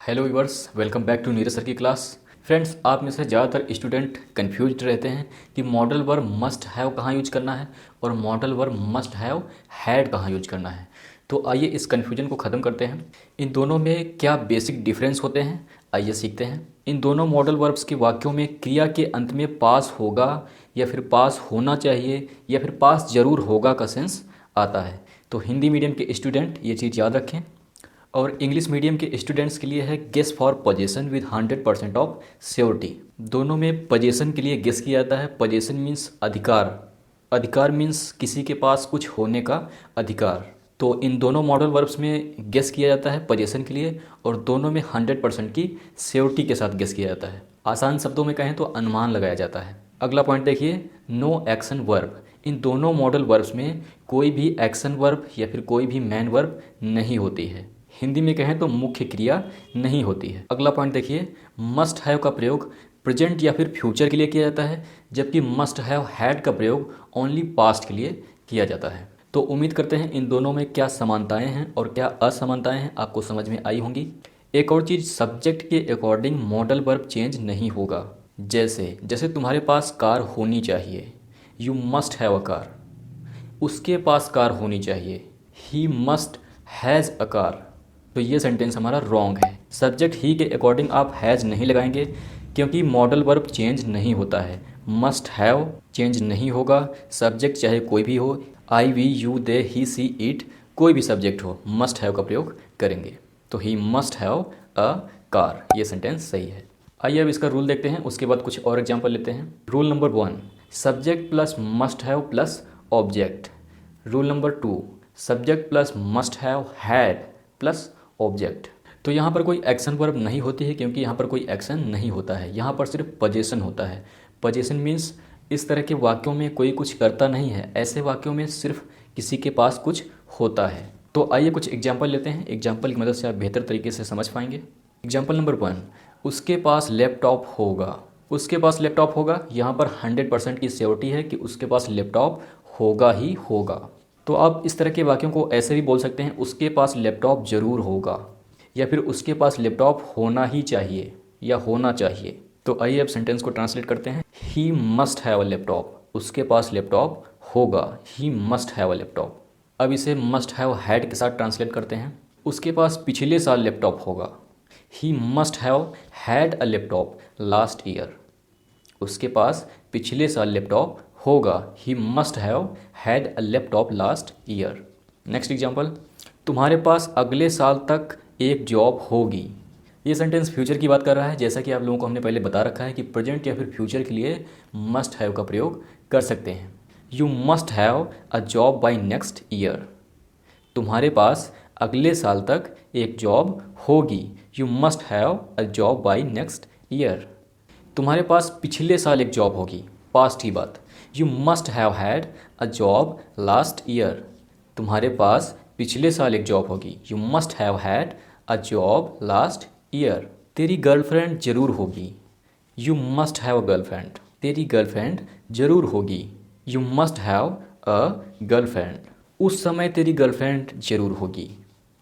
Hello viewers, welcome back to Neeraj sir की क्लास। Friends, आप में से ज़्यादातर स्टूडेंट कंफ्यूज रहते हैं कि मॉडल वर्ब मस्ट हैव कहाँ यूज करना है और modal verb must have had कहाँ यूज करना है। तो आइए इस कन्फ्यूजन को ख़त्म करते हैं। इन दोनों में क्या बेसिक डिफरेंस होते हैं, आइए सीखते हैं। इन दोनों मॉडल वर्ब्स के वाक्यों में क्रिया के अंत में पास होगा या फिर पास होना चाहिए या फिर पास ज़रूर होगा का सेंस आता है। तो हिंदी मीडियम के स्टूडेंट ये चीज़ याद रखें। और इंग्लिश मीडियम के स्टूडेंट्स के लिए है guess for possession with 100% of surety. दोनों में पोजेसन के लिए गेस किया जाता है। पोजेसन मीन्स अधिकार, अधिकार मीन्स किसी के पास कुछ होने का अधिकार। तो इन दोनों मॉडल वर्ब्स में गेस किया जाता है पोजेसन के लिए और दोनों में 100% की श्योरिटी के साथ गेस किया जाता है। आसान शब्दों में कहें तो अनुमान लगाया जाता है। अगला पॉइंट देखिए, नो एक्शन वर्ब। इन दोनों मॉडल वर्ब्स में कोई भी एक्शन वर्ब या फिर कोई भी मैन वर्ब नहीं होती है। हिंदी में कहें तो मुख्य क्रिया नहीं होती है। अगला पॉइंट देखिए, मस्ट हैव का प्रयोग प्रेजेंट या फिर फ्यूचर के लिए किया जाता है, जबकि मस्ट हैव हैड का प्रयोग ओनली पास्ट के लिए किया जाता है। तो उम्मीद करते हैं इन दोनों में क्या समानताएं हैं और क्या असमानताएं हैं आपको समझ में आई होंगी। एक और चीज़, सब्जेक्ट के अकॉर्डिंग मॉडल वर्ब चेंज नहीं होगा। जैसे जैसे तुम्हारे पास कार होनी चाहिए, you must have a car, उसके पास कार होनी चाहिए, he must has a car. तो ये सेंटेंस हमारा रॉन्ग है। सब्जेक्ट ही के अकॉर्डिंग आप हैज़ नहीं लगाएंगे क्योंकि मॉडल वर्ब चेंज नहीं होता है। मस्ट हैव चेंज नहीं होगा, सब्जेक्ट चाहे कोई भी हो, I we you they he she it, कोई भी सब्जेक्ट हो, मस्ट हैव का प्रयोग करेंगे। तो ही मस्ट हैव अ कार, ये सेंटेंस सही है। आइए अब इसका रूल देखते हैं, उसके बाद कुछ और एग्जाम्पल लेते हैं। Rule number 1, subject plus must have plus object. Rule number 2, subject plus must have had plus object. तो यहाँ पर कोई एक्शन वर्ब नहीं होती है क्योंकि यहाँ पर कोई एक्शन नहीं होता है, यहाँ पर सिर्फ पोजेसन होता है। पोजेसन मीन्स इस तरह के वाक्यों में कोई कुछ करता नहीं है, ऐसे वाक्यों में सिर्फ किसी के पास कुछ होता है। तो आइए कुछ एग्जाम्पल लेते हैं, एग्जाम्पल की मदद से आप बेहतर तरीके से समझ पाएंगे। एग्जाम्पल नंबर 1, उसके पास लैपटॉप होगा। उसके पास लैपटॉप होगा, यहाँ पर 100% की श्योरिटी है कि उसके पास लैपटॉप होगा ही होगा। तो आप इस तरह के वाक्यों को ऐसे भी बोल सकते हैं, उसके पास लैपटॉप ज़रूर होगा, या फिर उसके पास लैपटॉप होना ही चाहिए या होना चाहिए। तो आइए अब सेंटेंस को ट्रांसलेट करते हैं। ही मस्ट हैव अ लैपटॉप, उसके पास लैपटॉप होगा, ही मस्ट हैव अ लैपटॉप। अब इसे मस्ट हैव हैड के साथ ट्रांसलेट करते हैं। उसके पास पिछले साल लैपटॉप होगा, ही must have had a laptop last year. उसके पास पिछले साल लैपटॉप होगा, ही must have had a laptop last year. Next example, तुम्हारे पास अगले साल तक एक जॉब होगी। ये सेंटेंस फ्यूचर की बात कर रहा है। जैसा कि आप लोगों को हमने पहले बता रखा है कि प्रेजेंट या फिर फ्यूचर के लिए मस्ट हैव का प्रयोग कर सकते हैं। You must have a job by next year. तुम्हारे पास अगले साल तक एक जॉब होगी, you must have a job by next year. तुम्हारे पास पिछले साल एक जॉब होगी, पास्ट की बात, you must have had a job last year. तुम्हारे पास पिछले साल एक जॉब होगी, you must have had a job last year. तेरी गर्लफ्रेंड जरूर होगी, you must have a girlfriend. तेरी गर्लफ्रेंड जरूर होगी, you must have a girlfriend. उस समय तेरी गर्लफ्रेंड जरूर होगी,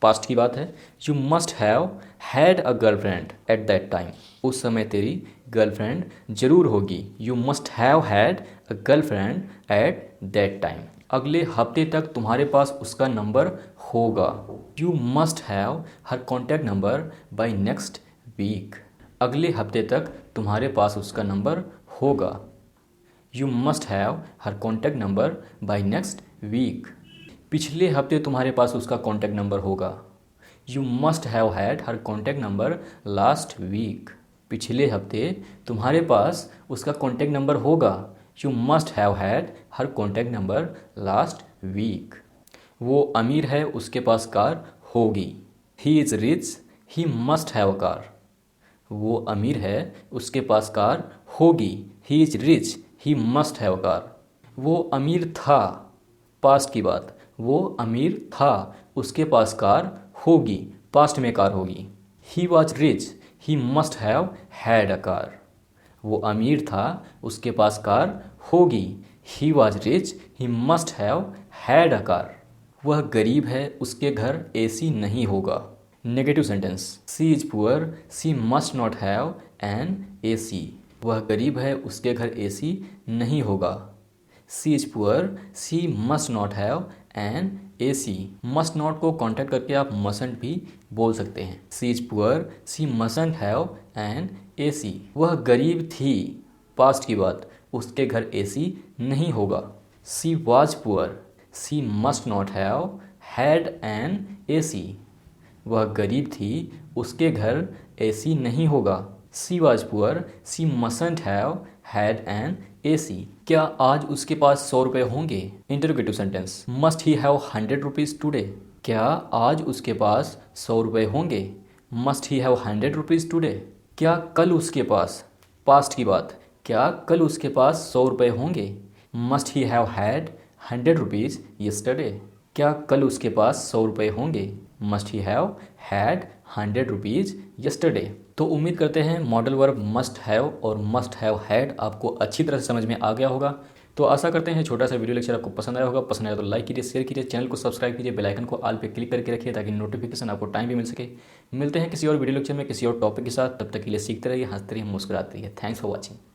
पास्ट की बात है, you must have had a girlfriend at that time. उस समय तेरी गर्लफ्रेंड जरूर होगी, you must have had a girlfriend at that time. अगले हफ्ते तक तुम्हारे पास उसका नंबर होगा, you must have her contact number by next week. अगले हफ्ते तक तुम्हारे पास उसका नंबर होगा, you must have her contact number by next week. पिछले हफ्ते तुम्हारे पास उसका कॉन्टैक्ट नंबर होगा, you must have had her contact number last week. पिछले हफ्ते तुम्हारे पास उसका कॉन्टैक्ट नंबर होगा, you must have had her contact number last week. वो अमीर है, उसके पास कार होगी, he is rich, he must have a car. वो अमीर है, उसके पास कार होगी, he is rich, he must have a car. वो अमीर था, पास्ट की बात, वो अमीर था, उसके पास कार होगी, पास्ट में कार होगी। He was rich, he must have had a car. वो अमीर था, उसके पास कार होगी, he was rich, he must have had a car. वह गरीब है, उसके घर एसी नहीं होगा, negative sentence, she is poor, she must not have an AC। वह गरीब है, उसके घर AC नहीं होगा। She is poor, she must not have an AC। Must not को कॉन्टैक्ट करके आप मसंट भी बोल सकते हैं। She is poor, she mustn't have an AC। वह गरीब थी, पास्ट की बात, उसके घर AC नहीं होगा। She was poor, she must not have had an AC। वह गरीब थी, उसके घर AC नहीं होगा। She was poor, she mustn't have had an AC। क्या आज उसके पास 100 रुपये होंगे? Interrogative sentence, must he have 100 rupees today. क्या आज उसके पास 100 रुपये होंगे? Must he have 100 rupees today. क्या कल उसके पास, पास्ट की बात, क्या कल उसके पास 100 रुपये होंगे? Must he have had 100 rupees yesterday. क्या कल उसके पास 100 रुपये होंगे? Must he have had 100 rupees yesterday. तो उम्मीद करते हैं मॉडल वर्ब मस्ट हैव और मस्ट हैव हैड आपको अच्छी तरह से समझ में आ गया होगा। तो आशा करते हैं छोटा सा वीडियो लेक्चर आपको पसंद आया होगा। पसंद आया तो लाइक कीजिए, शेयर कीजिए, चैनल को सब्सक्राइब कीजिए, बेल आइकन को ऑल पे क्लिक करके रखिए ताकि नोटिफिकेशन आपको टाइम भी मिल सके। मिलते हैं किसी और वीडियो लेक्चर में किसी और टॉपिक के साथ। तब तक के लिए सीखते रहिए, हंसते रहिए, मुस्कुराते रहिए। Thanks for watching.